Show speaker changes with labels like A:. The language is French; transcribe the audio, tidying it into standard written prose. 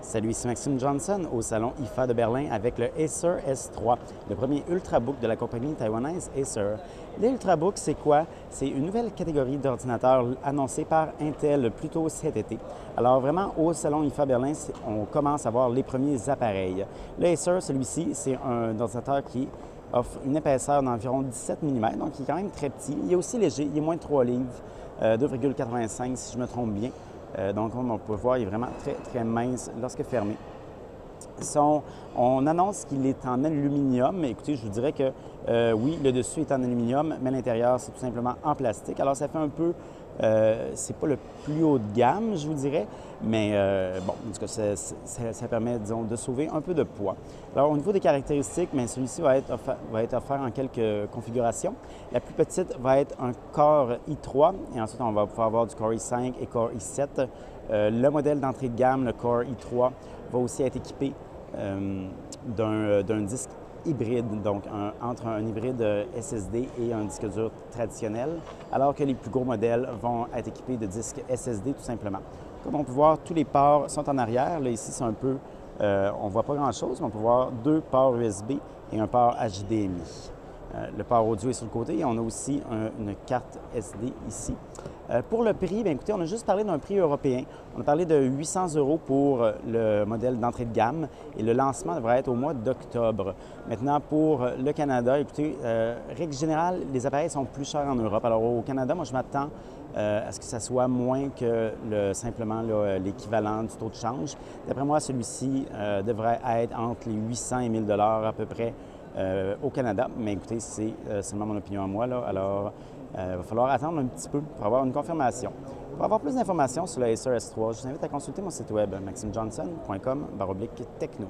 A: Salut, ici Maxime Johnson au salon IFA de Berlin avec le Acer S3, le premier Ultrabook de la compagnie taïwanaise Acer. L'Ultrabook, c'est quoi? C'est une nouvelle catégorie d'ordinateurs annoncée par Intel plus tôt cet été. Alors vraiment, au salon IFA Berlin, on commence à voir les premiers appareils. Le Acer, celui-ci, c'est un ordinateur qui offre une épaisseur d'environ 17 mm, donc il est quand même très petit. Il est aussi léger, il est moins de 3 livres, 2,85 si je me trompe bien. Donc, comme on peut voir, il est vraiment très, très mince lorsque fermé. On annonce qu'il est en aluminium, mais écoutez, je vous dirais que oui, le dessus est en aluminium, mais l'intérieur, c'est tout simplement en plastique. Alors, ça fait un peu, c'est pas le plus haut de gamme, je vous dirais, mais bon, en tout cas, ça permet, disons, de sauver un peu de poids. Alors, au niveau des caractéristiques, celui-ci va être offert en quelques configurations. La plus petite va être un Core i3, et ensuite, on va pouvoir avoir du Core i5 et Core i7. Le modèle d'entrée de gamme, le Core i3, va aussi être équipé d'un disque hybride, donc entre un hybride SSD et un disque dur traditionnel, alors que les plus gros modèles vont être équipés de disques SSD tout simplement. Comme on peut voir, tous les ports sont en arrière. Là, ici, c'est un peu, on ne voit pas grand-chose, mais on peut voir deux ports USB et un port HDMI. Le port audio est sur le côté et on a aussi une carte SD ici. Pour le prix, bien, écoutez, on a juste parlé d'un prix européen. On a parlé de 800 € pour le modèle d'entrée de gamme et le lancement devrait être au mois d'octobre. Maintenant, pour le Canada, écoutez, règle générale, les appareils sont plus chers en Europe. Alors au Canada, moi, je m'attends à ce que ça soit moins que simplement l'équivalent du taux de change. D'après moi, celui-ci devrait être entre les 800 et 1000 $ à peu près au Canada. Mais écoutez, c'est seulement mon opinion à moi, là. Alors, il va falloir attendre un petit peu pour avoir une confirmation. Pour avoir plus d'informations sur le Acer S3, je vous invite à consulter mon site web maximejohnson.com/techno.